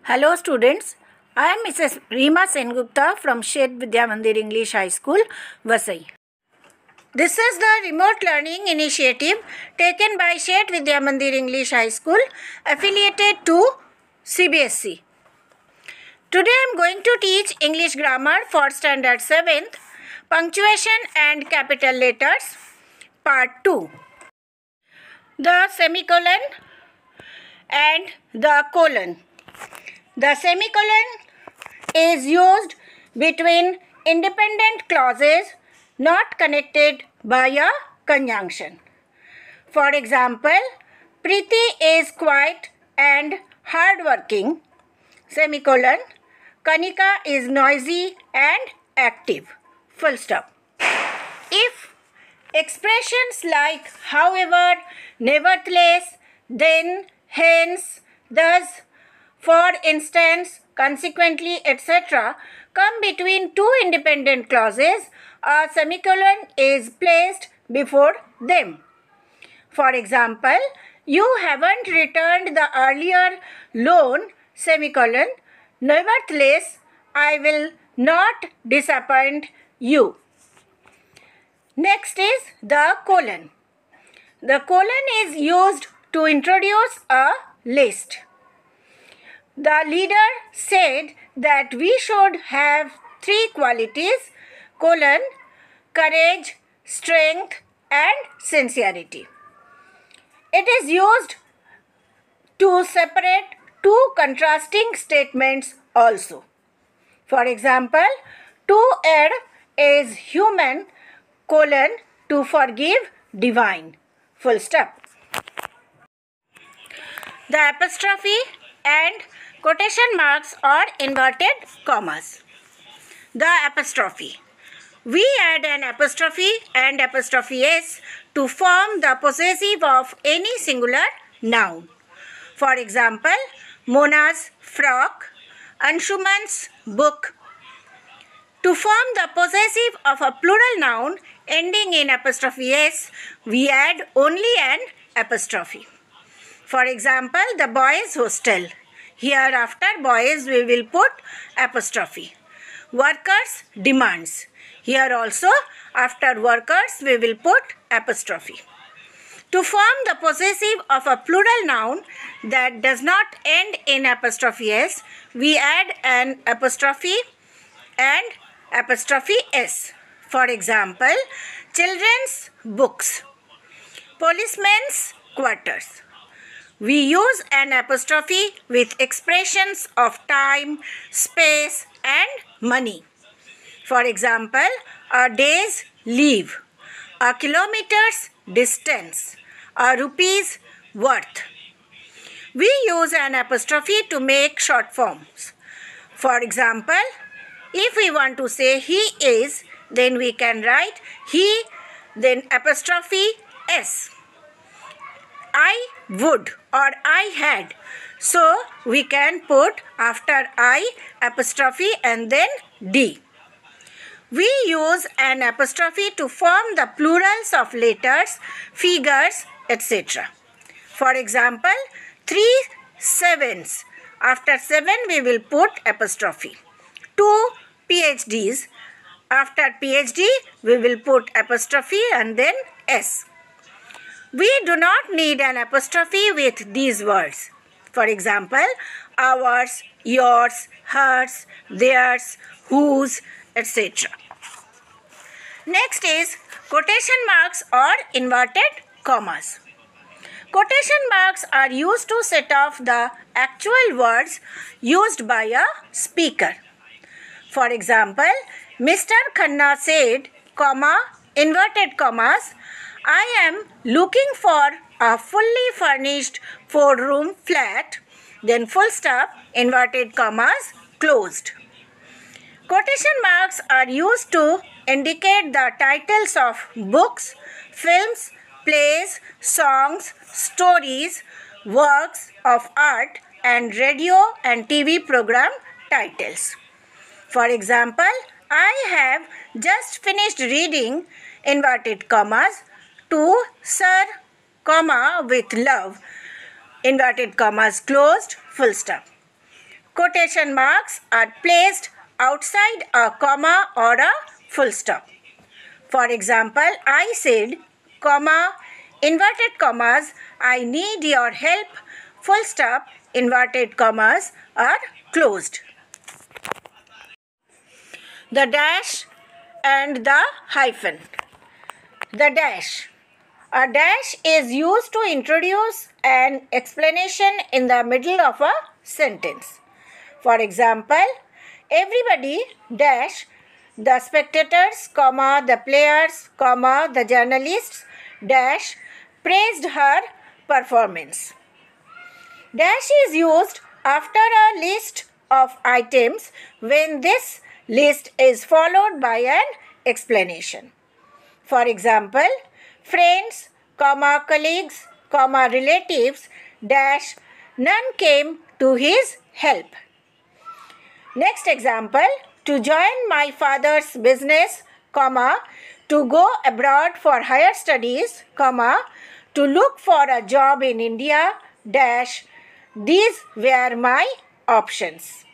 Hello students, I am Mrs. Reema Sengupta from Shet Vidya Mandir English High School, Vasai. This is the remote learning initiative taken by Shet Vidya Mandir English High School affiliated to CBSE. Today I am going to teach English grammar for standard 7th, punctuation and capital letters, part 2. The semicolon and the colon. The semicolon is used between independent clauses not connected by a conjunction. For example, Preeti is quiet and hardworking, semicolon. Kanika is noisy and active, full stop. If expressions like however, nevertheless, then, hence, thus, for instance, consequently, etc. come between two independent clauses, a semicolon is placed before them. For example, you haven't returned the earlier loan, semicolon. Nevertheless, I will not disappoint you. Next is the colon. The colon is used to introduce a list. The leader said that we should have 3 qualities, colon, courage, strength and sincerity. It is used to separate two contrasting statements also. For example, to err is human, colon, to forgive divine, full stop. The apostrophe and quotation marks or inverted commas. The apostrophe. We add an apostrophe and apostrophe s to form the possessive of any singular noun. For example, Mona's frock, Anshuman's book. To form the possessive of a plural noun ending in apostrophe s, we add only an apostrophe. For example, the boys' hostel. Here after boys we will put apostrophe. Workers' demands. Here also after workers we will put apostrophe. To form the possessive of a plural noun that does not end in apostrophe s, we add an apostrophe and apostrophe s. For example, children's books, policemen's quarters. We use an apostrophe with expressions of time, space and money. For example, a day's leave, a kilometer's distance, a rupee's worth. We use an apostrophe to make short forms. For example, if we want to say he is, then we can write he, then apostrophe s. I would or I had. So we can put after I apostrophe and then D. We use an apostrophe to form the plurals of letters, figures, etc. For example, 3 sevens. After 7 we will put apostrophe. 2 PhDs. After PhD we will put apostrophe and then S. We do not need an apostrophe with these words. For example, ours, yours, hers, theirs, whose, etc. Next is quotation marks or inverted commas. Quotation marks are used to set off the actual words used by a speaker. For example, Mr. Khanna said, comma, inverted commas, I am looking for a fully furnished 4-room flat, then full stop, inverted commas, closed. Quotation marks are used to indicate the titles of books, films, plays, songs, stories, works of art and radio and TV program titles. For example, I have just finished reading, inverted commas, to Sir, comma, with love, inverted commas closed, full stop. quotation marks are placed outside a comma or a full stop. For example, I said, comma, inverted commas, I need your help, full stop, inverted commas are closed. The dash and the hyphen. The dash. A dash is used to introduce an explanation in the middle of a sentence. For example, everybody dash the spectators, comma, the players, comma, the journalists dash praised her performance. Dash is used after a list of items when this list is followed by an explanation. For example, friends, comma, colleagues, comma, relatives dash none came to his help. Next example, to join my father's business, comma, to go abroad for higher studies, comma, to look for a job in India dash these were my options.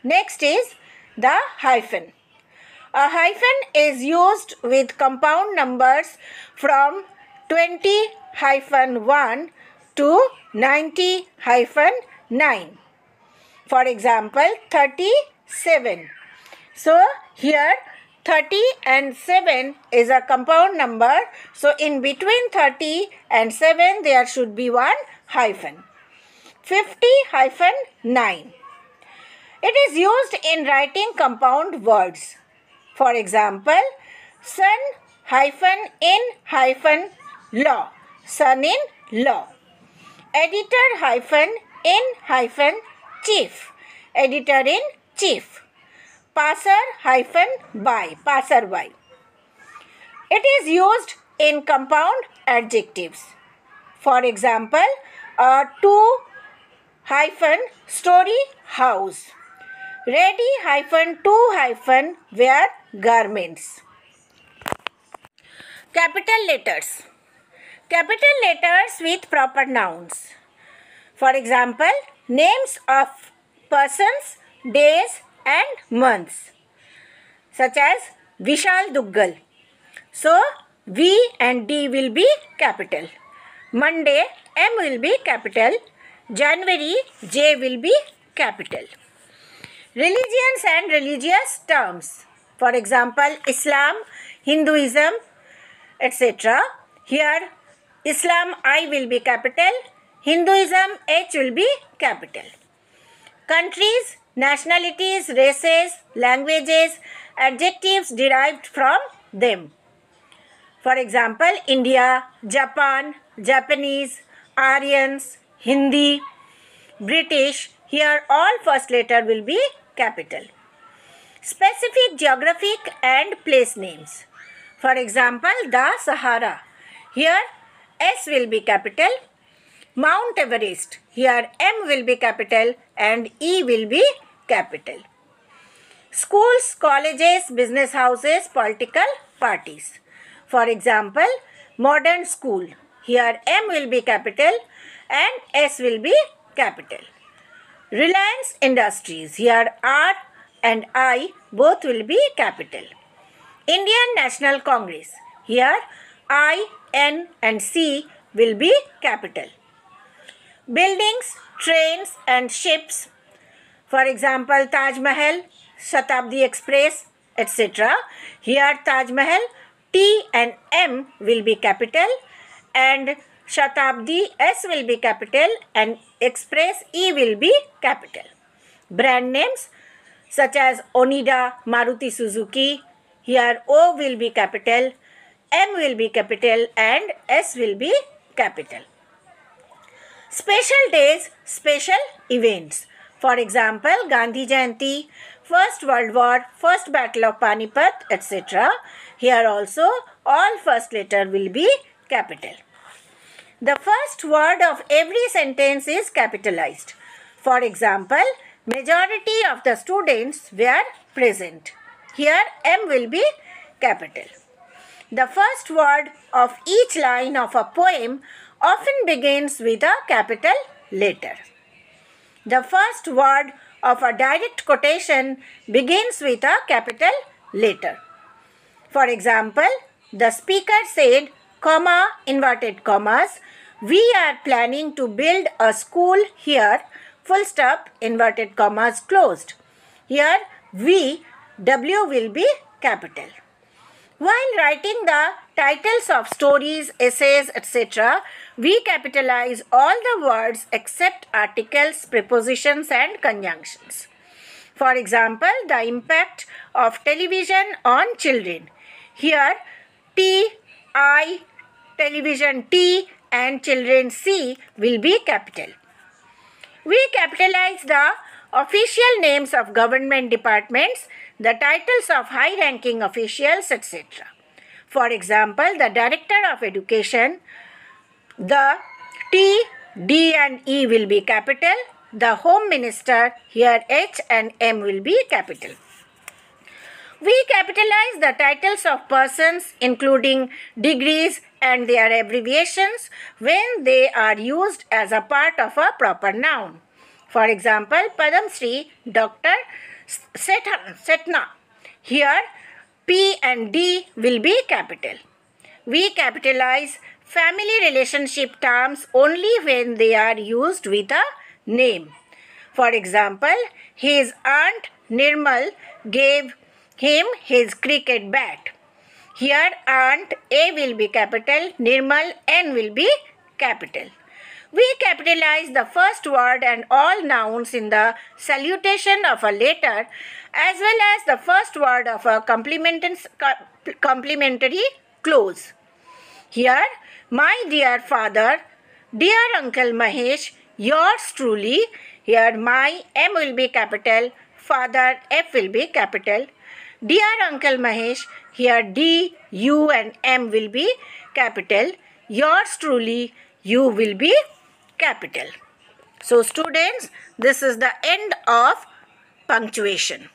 Next is the hyphen. A hyphen is used with compound numbers from 20-1 to 90-9. For example, 37. So here 30 and 7 is a compound number. So in between 30 and 7 there should be one hyphen. 50-9. It is used in writing compound words. For example, son-in-law, son-in-law. Editor-in-chief, editor-in-chief. Passer-by, passerby. It is used in compound adjectives. For example, a 2-story house. Ready-2- garments. Capital letters. Capital letters with proper nouns. For example, names of persons, days and months. Such as Vishal Duggal. So, V and D will be capital. Monday, M will be capital. January, J will be capital. Religions and religious terms. For example, Islam, Hinduism, etc. Here, Islam I will be capital. Hinduism H will be capital. Countries, nationalities, races, languages, adjectives derived from them. For example, India, Japan, Japanese, Aryans, Hindi, British. Here all first letter will be capital. Specific geographic and place names. For example, the Sahara. Here S will be capital. Mount Everest. Here M will be capital and E will be capital. Schools, colleges, business houses, political parties. For example, modern school. Here M will be capital and S will be capital. Reliance Industries. Here R and I both will be capital. Indian National Congress. Here I, N and C will be capital. Buildings, trains and ships. For example, Taj Mahal, Shatabdi Express, etc. Here Taj Mahal, T and M will be capital and Shatabdi S will be capital and Express E will be capital. Brand names such as Onida, Maruti Suzuki. Here O will be capital, M will be capital and S will be capital. Special days, special events. For example, Gandhi Jayanti, First World War, First Battle of Panipat, etc. Here also all first letter will be capital. The first word of every sentence is capitalized. For example, majority of the students were present. Here M will be capital. The first word of each line of a poem often begins with a capital letter. the first word of a direct quotation begins with a capital letter. For example, the speaker said, comma, inverted commas, we are planning to build a school here, full stop, inverted commas closed. Here, W will be capital. While writing the titles of stories, essays, etc., we capitalize all the words except articles, prepositions and conjunctions. For example, the impact of television on children. Here, T, I, television T and children C will be capital. We capitalize the official names of government departments, the titles of high-ranking officials, etc. For example, the Director of Education, the T, D and E will be capital. The Home Minister, here H and M will be capital. We capitalize the titles of persons including degrees and their abbreviations when they are used as a part of a proper noun. For example, Padam Shri, Dr. Setna. Here, P and D will be capital. We capitalize family relationship terms only when they are used with a name. For example, his aunt Nirmal gave him his cricket bat. Here, aunt A will be capital, Nirmal N will be capital. We capitalize the first word and all nouns in the salutation of a letter as well as the first word of a complimentary clause. Here, my dear father, dear Uncle Mahesh, yours truly. Here, my M will be capital, father F will be capital. Dear Uncle Mahesh, here D, U and M will be capital. Yours truly, U will be capital. So students, this is the end of punctuation.